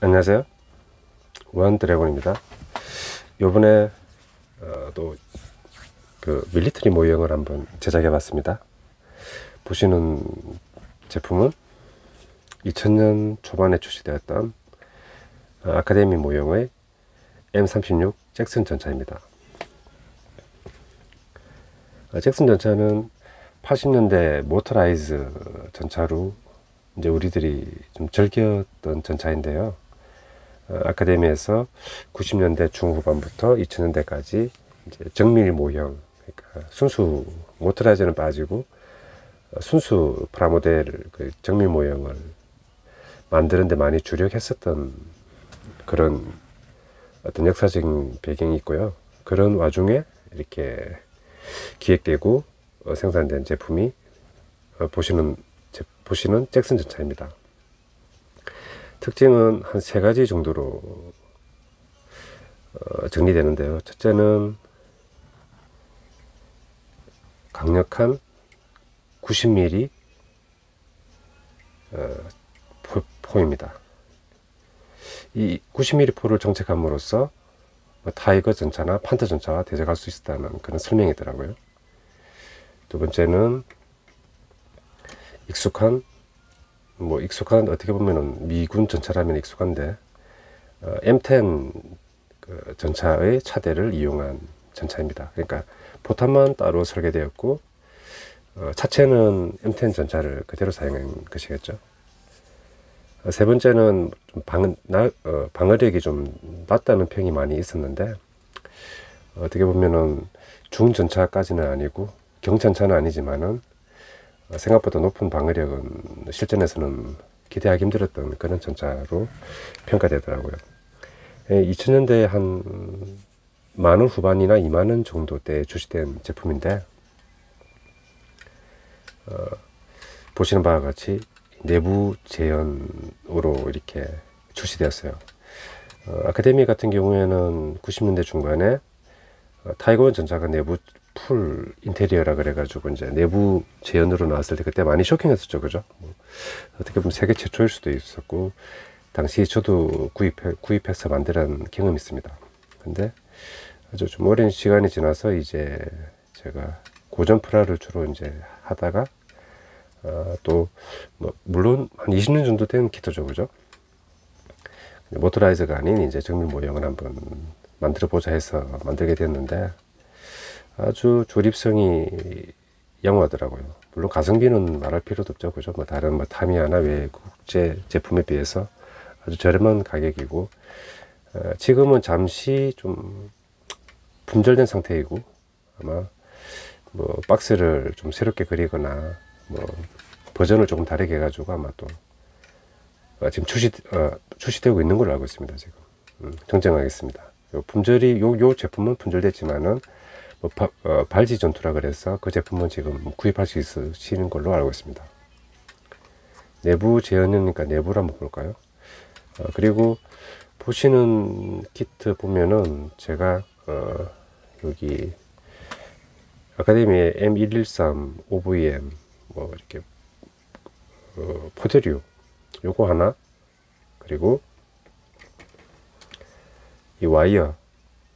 안녕하세요. 원드래곤입니다. 요번에 또 그 밀리터리 모형을 한번 제작해 봤습니다. 보시는 제품은 2000년 초반에 출시되었던 아카데미 모형의 M36 잭슨 전차입니다. 잭슨 전차는 80년대 모터라이즈 전차로 이제 우리들이 좀 즐겼던 전차인데요. 아카데미에서 90년대 중후반부터 2000년대까지 이제 정밀 모형, 그러니까 순수 모터라이즈는 빠지고 순수 프라모델 그 정밀 모형을 만드는데 많이 주력했었던 그런 어떤 역사적인 배경이 있고요. 그런 와중에 이렇게 기획되고 생산된 제품이 보시는 잭슨 전차입니다. 특징은 한 3가지 정도로 정리되는데요. 첫째는 강력한 90mm 포입니다. 이 90mm 포를 정책함으로써 타이거 전차나 판터 전차와 대적할 수 있다는 그런 설명이더라고요. 두 번째는 익숙한 어떻게 보면은 미군 전차라면 익숙한데 M10 그 전차의 차대를 이용한 전차입니다. 그러니까 포탄만 따로 설계되었고 차체는 M10 전차를 그대로 사용한 것이겠죠. 세 번째는 좀 방어력이 좀 낮다는 평이 많이 있었는데 어떻게 보면은 중전차까지는 아니고 경전차는 아니지만은 생각보다 높은 방어력은 실전에서는 기대하기 힘들었던 그런 전차로 평가되더라고요. 2000년대에 한 10,000원 후반이나 20,000원 정도 때 출시된 제품인데 보시는 바와 같이 내부 재현으로 이렇게 출시되었어요. 아카데미 같은 경우에는 90년대 중반에 타이거 전차가 내부 풀 인테리어라 그래가지고 이제 내부 재현으로 나왔을 때 그때 많이 쇼킹했었죠, 그죠? 어떻게 보면 세계 최초일 수도 있었고 당시 저도 구입해서 만드는 경험이 있습니다. 근데 아주 좀 오랜 시간이 지나서 이제 제가 고전 프라를 주로 이제 하다가 또 물론 한 20년 정도 된 키트죠, 그죠? 모터라이저가 아닌 이제 정밀 모형을 한번 만들어 보자 해서 만들게 됐는데 아주 조립성이 양호하더라고요. 물론 가성비는 말할 필요도 없죠, 그죠? 다른 타미야나 외국제 제품에 비해서 아주 저렴한 가격이고 지금은 잠시 좀 품절된 상태이고 아마 박스를 좀 새롭게 그리거나 버전을 조금 다르게 해가지고 아마 또 지금 출시되고 있는 걸로 알고 있습니다. 지금 정정하겠습니다. 요 제품은 품절됐지만은 발지 전투라 그래서 그 제품은 지금 구입할 수 있으시는 걸로 알고 있습니다. 내부 재현이니까 내부를 한번 볼까요? 그리고 보시는 키트 보면은 제가 여기 아카데미의 M113 OVM 이렇게 포대류 요거 하나, 그리고 이 와이어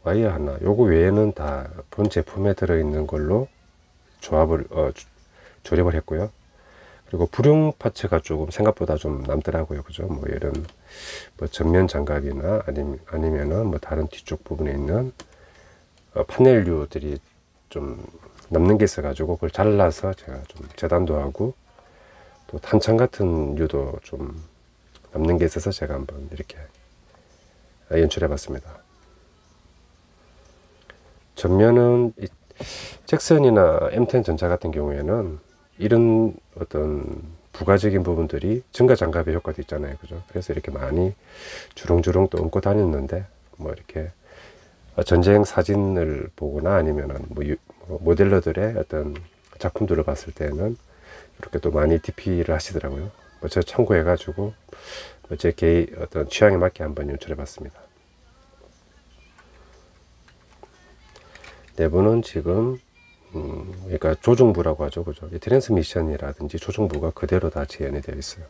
하나, 요거 외에는 다 본 제품에 들어있는 걸로 조립을 했고요. 그리고 불용 파츠가 조금 생각보다 좀 남더라고요, 그죠? 이런 전면 장갑이나 아니면은 다른 뒤쪽 부분에 있는 파넬류들이 좀 남는 게 있어가지고 그걸 잘라서 제가 좀 재단도 하고 또 탄창 같은 류도 좀 남는 게 있어서 제가 한번 이렇게 연출해 봤습니다. 전면은 잭슨이나 M10 전차 같은 경우에는 이런 어떤 부가적인 부분들이 증가 장갑의 효과도 있잖아요, 그죠? 그래서 이렇게 많이 주렁주렁 또 얹고 다녔는데 이렇게 전쟁 사진을 보거나 아니면은 모델러들의 어떤 작품들을 봤을 때는 이렇게 또 많이 DP를 하시더라고요. 저 참고해 가지고 제 개인 어떤 취향에 맞게 한번 연출해 봤습니다. 내부는 지금 그러니까 조종부라고 하죠, 그죠? 트랜스미션이라든지 조종부가 그대로 다 재현이 되어 있어요.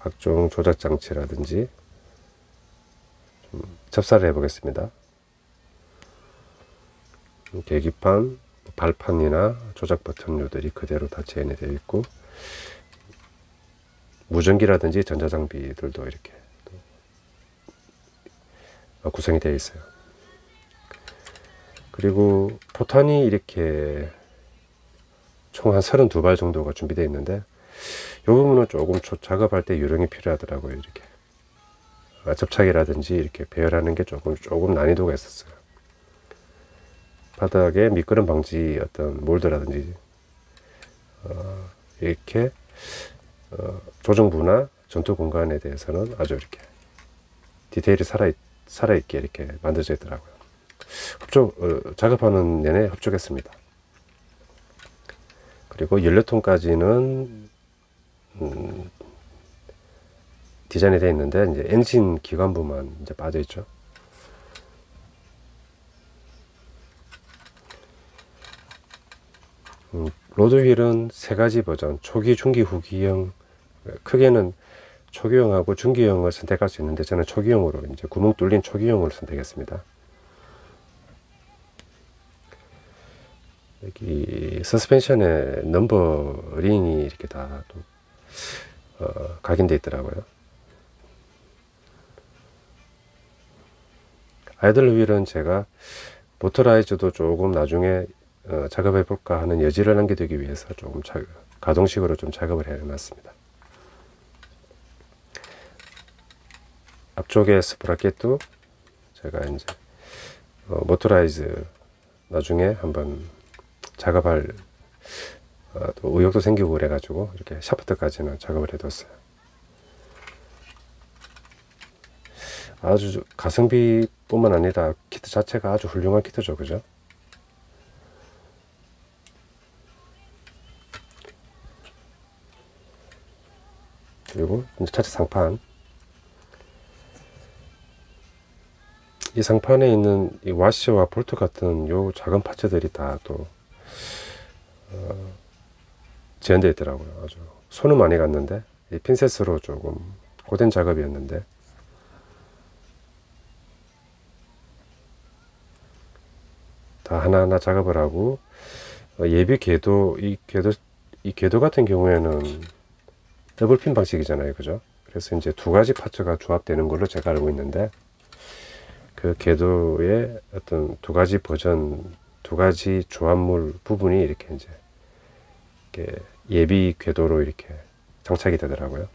각종 조작 장치라든지 접사를 해 보겠습니다. 계기판, 발판이나 조작 버튼류들이 그대로 다 재현이 되어 있고, 무전기라든지 전자장비들도 이렇게 구성이 되어 있어요. 그리고 포탄이 이렇게 총 한 32발 정도가 준비되어 있는데, 이 부분은 조금 작업할 때 요령이 필요하더라고요. 이렇게 접착이라든지 이렇게 배열하는 게 조금 난이도가 있었어요. 바닥에 미끄럼 방지 어떤 몰드라든지 이렇게 조정부나 전투 공간에 대해서는 아주 이렇게 디테일이 살아있게 이렇게 만들어져 있더라고요. 작업하는 내내 흡족했습니다. 그리고 연료통까지는 디자인이 되어 있는데, 이제 엔진 기관부만 이제 빠져 있죠. 로드휠은 세 가지 버전, 초기, 중기, 후기형. 크게는 초기형하고 중기형을 선택할 수 있는데, 저는 초기형으로 이제 구멍 뚫린 초기형을 선택했습니다. 여기 서스펜션에 넘버링이 이렇게 다 각인되어 있더라고요. 아이들 휠은 제가 모터라이즈도 조금 나중에 작업해 볼까 하는 여지를 남겨두기 위해서 조금 가동식으로 좀 작업을 해 놨습니다. 앞쪽에 스프라켓도 제가 이제 모터라이즈 나중에 한번 작업할 또 의욕도 생기고 그래 가지고 이렇게 샤프트까지는 작업을 해 뒀어요. 아주 가성비 뿐만 아니라 키트 자체가 아주 훌륭한 키트죠, 그죠? 그리고 이제 차체 상판, 이 상판에 있는 이 와시와 볼트 같은 요 작은 파츠들이 다 또 재현되어 있더라고요. 아주 손은 많이 갔는데, 이 핀셋으로 조금 고된 작업이었는데, 다 하나하나 작업을 하고, 예비 궤도, 이 궤도 같은 경우에는 더블핀 방식이잖아요, 그죠? 그래서 이제 두 가지 파츠가 조합되는 걸로 제가 알고 있는데, 그 궤도의 어떤 두 가지 버전, 두 가지 조합물 부분이 이렇게 이제 예비 궤도로 이렇게 장착이 되더라고요.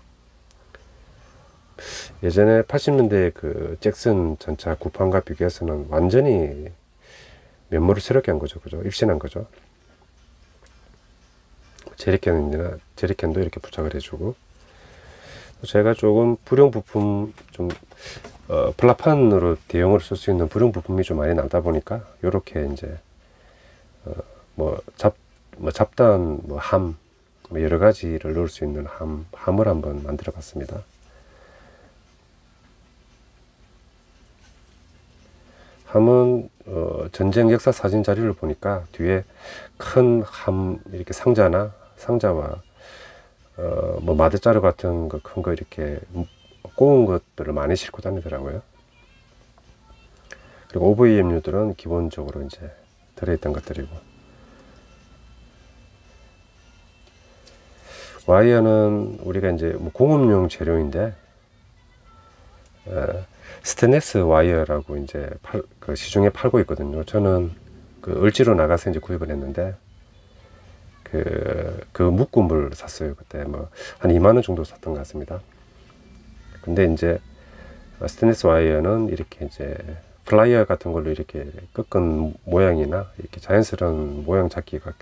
예전에 80년대 그 잭슨 전차 구판과 비교해서는 완전히 면모를 새롭게 한 거죠, 그죠? 입신한 거죠. 제리캔도 이렇게 부착을 해주고, 제가 조금 불용 부품 좀 플라판으로 대용으로 쓸 수 있는 불용 부품이 좀 많이 남다 보니까 요렇게 이제 잡다한 함, 여러 가지를 넣을 수 있는 함을 한번 만들어 봤습니다. 함은 전쟁 역사 사진 자료를 보니까 뒤에 큰 함 이렇게 상자와 뭐 마대자루 같은 거 큰 거 이렇게 꼬운 것들을 많이 싣고 다니더라고요. 그리고 OVM류들은 기본적으로 이제 들어있던 것들이고, 와이어는 우리가 이제 뭐 공업용 재료인데 스테인리스 와이어라고 이제 그 시중에 팔고 있거든요. 저는 그 을지로 나가서 이제 구입을 했는데, 그 묶음을 샀어요. 그때 뭐 한 2만원 정도 샀던 것 같습니다. 근데 이제 스테인리스 와이어는 이렇게 이제 플라이어 같은 걸로 이렇게 꺾은 모양이나 이렇게 자연스러운 모양 잡기가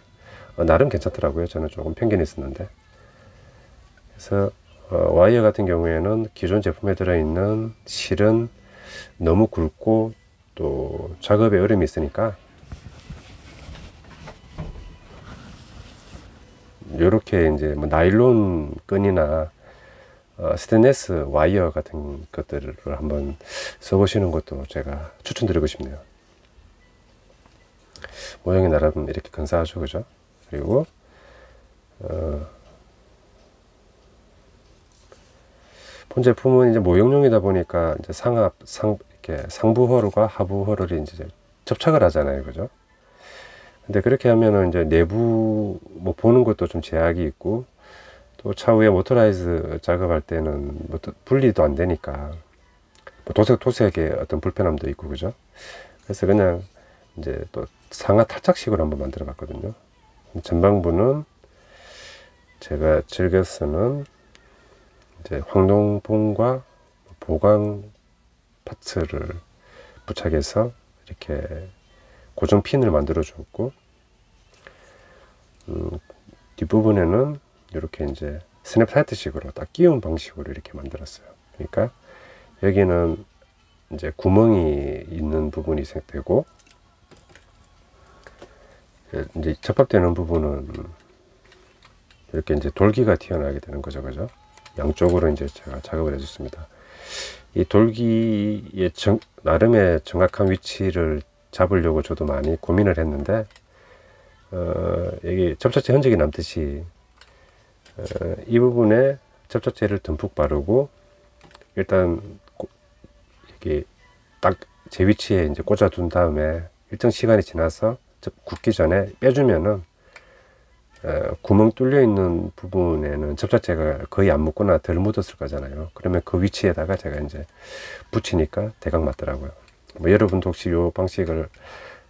나름 괜찮더라고요. 저는 조금 편견이 있었는데, 그래서 와이어 같은 경우에는 기존 제품에 들어있는 실은 너무 굵고 또 작업에 어려움이 있으니까 이렇게 이제 뭐 나일론 끈이나 스테인리스 와이어 같은 것들을 한번 써보시는 것도 제가 추천드리고 싶네요. 모양이 나름 이렇게 근사하죠, 그죠? 그리고 본 제품은 이제 모형용이다 보니까 이제 이렇게 상부 홀과 하부 홀을 이제 접착을 하잖아요, 그죠? 근데 그렇게 하면은 이제 내부 뭐 보는 것도 좀 제약이 있고, 또 차후에 모터라이즈 작업할 때는 뭐 분리도 안 되니까 뭐 도색의 어떤 불편함도 있고, 그죠? 그래서 그냥 이제 또 상하 탈착식으로 한번 만들어 봤거든요. 전방부는 제가 즐겨 쓰는 이제 황동봉과 보강 파츠를 부착해서 이렇게 고정 핀을 만들어 줬고, 뒷부분에는 이렇게 이제 스냅 타이트식으로 딱 끼운 방식으로 이렇게 만들었어요. 그러니까 여기는 이제 구멍이 있는 부분이 되고, 이제 접합되는 부분은 이렇게 이제 돌기가 튀어나오게 되는 거죠, 그죠? 양쪽으로 이제 제가 작업을 해줬습니다. 이 돌기의 나름의 정확한 위치를 잡으려고 저도 많이 고민을 했는데, 여기 접착제 흔적이 남듯이 이 부분에 접착제를 듬뿍 바르고, 일단 이게 딱 제 위치에 이제 꽂아 둔 다음에 일정 시간이 지나서 굳기 전에 빼주면은 구멍 뚫려 있는 부분에는 접착제가 거의 안 묻거나 덜 묻었을 거잖아요. 그러면 그 위치에다가 제가 이제 붙이니까 대강 맞더라고요. 뭐 여러분도 혹시 이 방식을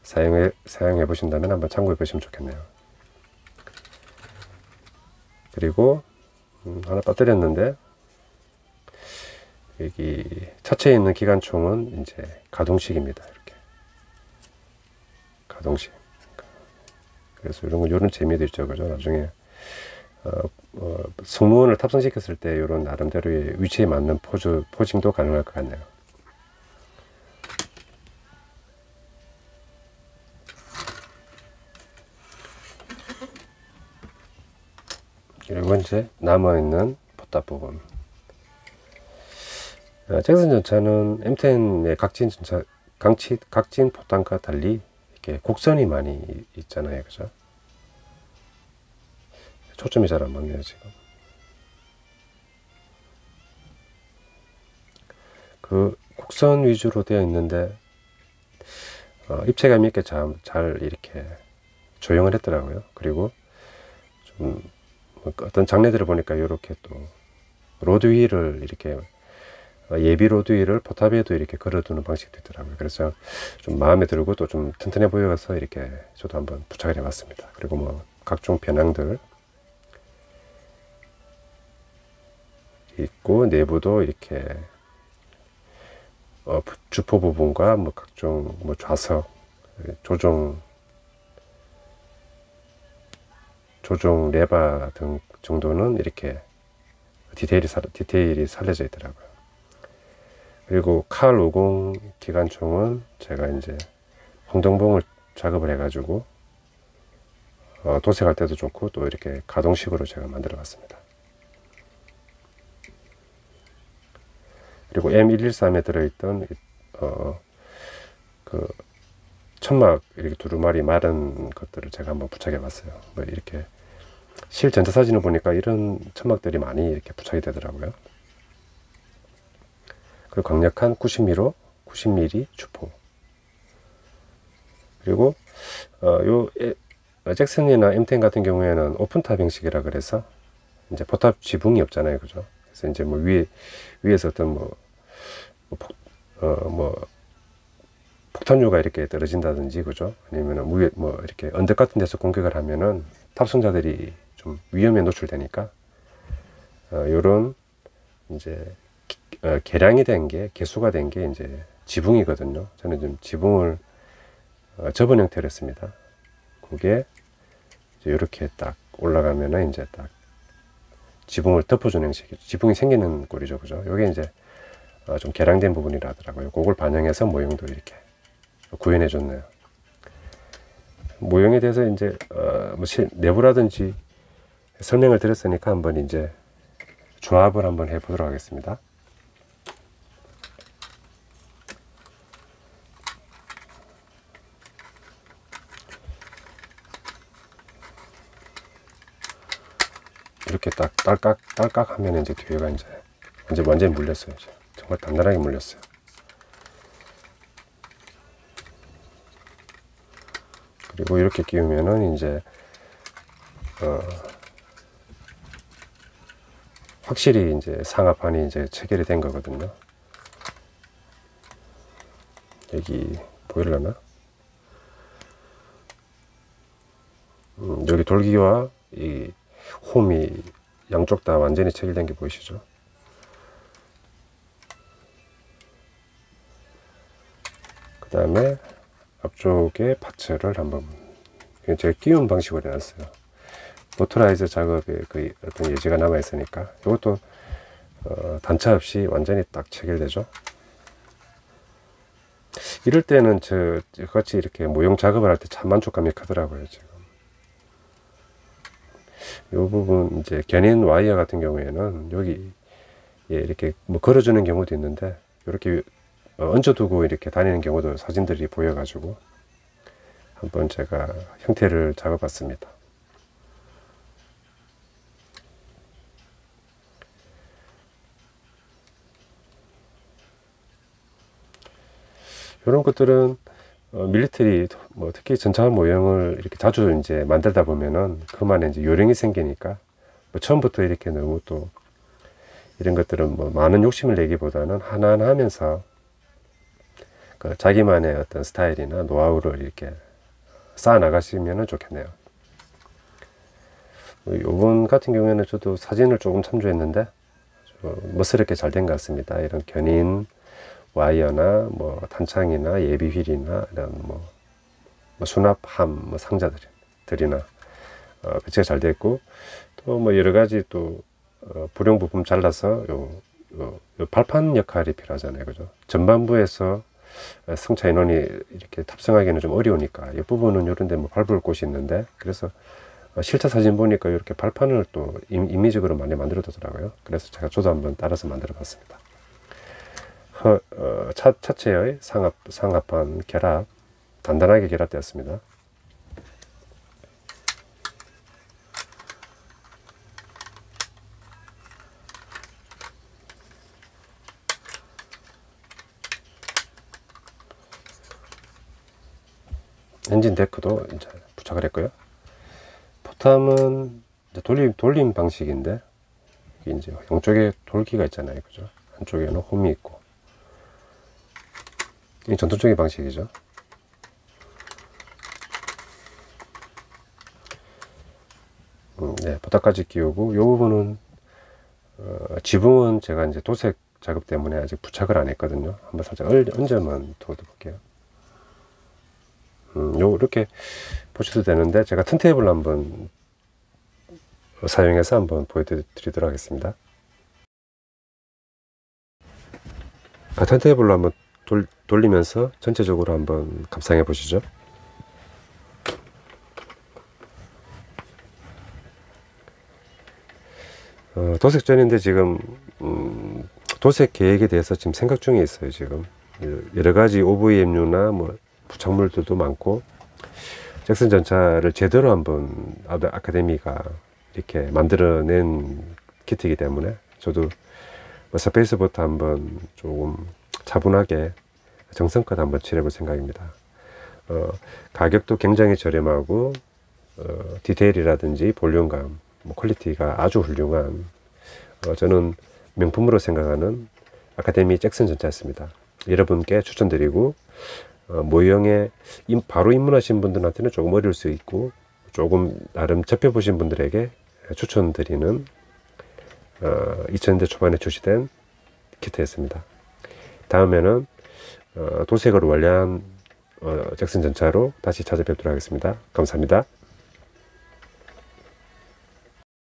사용해 보신다면 한번 참고해 보시면 좋겠네요. 그리고 하나 빠뜨렸는데, 여기 차체에 있는 기관총은 이제 가동식입니다. 이렇게 가동식. 그래서 이런 재미도 있죠, 그죠? 나중에 승무원을 탑승시켰을 때 이런 나름대로의 위치에 맞는 포징도 가능할 것 같네요. 그리고 이제 남아있는 포탑 부분. 잭슨 전차는 M10의 각진 포탄과 달리 이렇게 곡선이 많이 있잖아요, 그죠? 초점이 잘 안 맞네요, 지금. 그 곡선 위주로 되어 있는데 입체감 있게 잘 이렇게 조형을 했더라고요. 그리고 좀 어떤 장례들을 보니까 이렇게 또 로드 휠을 이렇게 예비 로드 휠을 포탑에도 이렇게 걸어두는 방식도 있더라고요. 그래서 좀 마음에 들고 또 좀 튼튼해 보여서 이렇게 저도 한번 부착을 해봤습니다. 그리고 뭐 각종 변항들 있고, 내부도 이렇게 주포 부분과 뭐 각종 뭐 좌석 조종 레바 등 정도는 이렇게 디테일이 살려져 있더라고요. 그리고 칼 50 기관총은 제가 이제 황동봉을 작업을 해가지고 도색할 때도 좋고, 또 이렇게 가동식으로 제가 만들어 봤습니다. 그리고 M113에 들어있던 그 천막 이렇게 두루마리 마른 것들을 제가 한번 부착해 봤어요. 뭐 이렇게 실 전자 사진을 보니까 이런 천막들이 많이 이렇게 부착이 되더라고요. 그리고 강력한 90mm 주포. 그리고 잭슨이나 M10 같은 경우에는 오픈탑 형식이라 그래서 이제 포탑 지붕이 없잖아요, 그죠? 그래서 이제 뭐 위에서 어떤 폭탄류가 이렇게 떨어진다든지, 그죠? 아니면 위에 뭐 이렇게 언덕 같은 데서 공격을 하면은 탑승자들이 좀 위험에 노출되니까 요런 이제 개량이 된 게, 개수가 된 게 이제 지붕이거든요. 저는 좀 지붕을 접은 형태로 했습니다. 그게 이제 이렇게 딱 올라가면은 이제 딱 지붕을 덮어주는 형식이죠. 지붕이 생기는 꼴이죠, 그죠? 요게 이제 좀 개량된 부분이라 하더라고요. 그걸 반영해서 모형도 이렇게 구현해 줬네요. 모형에 대해서 이제 뭐 내부라든지 설명을 드렸으니까 한번 이제 조합을 한번 해보도록 하겠습니다. 이렇게 딱 딸깍 하면 이제 뒤에가 이제 이제 완전히 물렸어요. 이제. 정말 단단하게 물렸어요. 그리고 이렇게 끼우면은 이제 확실히 이제 상하판이 이제 체결이 된 거거든요. 여기 보이려나? 여기 돌기와 이 홈이 양쪽 다 완전히 체결된 게 보이시죠? 그 다음에 앞쪽에 파츠를 한번 제가 끼운 방식으로 해놨어요. 모터라이저 작업에 그 어떤 예지가 남아 있으니까 이것도 단차 없이 완전히 딱 체결되죠. 이럴 때는 같이 이렇게 모형 작업을 할 때 참 만족감이 크더라고요. 지금 이 부분 이제 견인 와이어 같은 경우에는 여기 이렇게 뭐 걸어주는 경우도 있는데 이렇게 얹어두고 이렇게 다니는 경우도 사진들이 보여가지고 한번 제가 형태를 잡아봤습니다. 이런 것들은 밀리터리 뭐 특히 전차 모형을 이렇게 자주 이제 만들다 보면은 그만에 이제 요령이 생기니까 뭐 처음부터 이렇게 너무 또 이런 것들은 뭐 많은 욕심을 내기보다는 하나하나 하면서 그 자기만의 어떤 스타일이나 노하우를 이렇게 쌓아 나가시면 좋겠네요. 이번 같은 경우에는 저도 사진을 조금 참조했는데 멋스럽게 잘 된 것 같습니다. 이런 견인 와이어나 뭐 탄창이나 예비 휠이나 이런 뭐 수납함 뭐 상자들이나 배치가 잘 됐고, 또 뭐 여러 가지 또 불용 부품 잘라서 요 발판 역할이 필요하잖아요, 그죠? 전반부에서 승차 인원이 이렇게 탑승하기는 좀 어려우니까 이 부분은 이런데 뭐 밟을 곳이 있는데, 그래서 실제 사진 보니까 이렇게 발판을 또 임의적으로 많이 만들어 두더라고요. 그래서 저도 한번 따라서 만들어 봤습니다. 차체의 상하판 결합 단단하게 결합되었습니다. 엔진 데크도 이제 부착을 했고요. 포탐은 이제 돌림 방식인데, 이제 양쪽에 돌기가 있잖아요, 그죠? 한쪽에는 홈이 있고, 이 전통적인 방식이죠. 네, 보타까지 끼우고, 이 부분은 지붕은 제가 이제 도색 작업 때문에 아직 부착을 안 했거든요. 한번 살짝 얹어만 두어 볼게요. 이렇게 보셔도 되는데, 제가 턴테이블 한번 사용해서 한번 보여드리도록 하겠습니다. 턴테이블로 한번 돌리면서 전체적으로 한번 감상해 보시죠. 도색 전인데 지금 도색 계획에 대해서 지금 생각 중에 있어요. 지금 여러 가지 OVMU나 뭐 부착물들도 많고, 잭슨 전차를 제대로 한번 아카데미가 이렇게 만들어낸 키트이기 때문에 저도 스페이스부터 한번 조금 차분하게 정성껏 한번 칠해볼 생각입니다. 가격도 굉장히 저렴하고 디테일이라든지 볼륨감, 뭐 퀄리티가 아주 훌륭한 저는 명품으로 생각하는 아카데미 잭슨 전차였습니다. 여러분께 추천드리고, 모형에 바로 입문하신 분들한테는 조금 어려울 수 있고 조금 나름 접해보신 분들에게 추천드리는 2000년대 초반에 출시된 키트였습니다. 다음에는 도색으로 완료한 잭슨 전차로 다시 찾아뵙도록 하겠습니다. 감사합니다.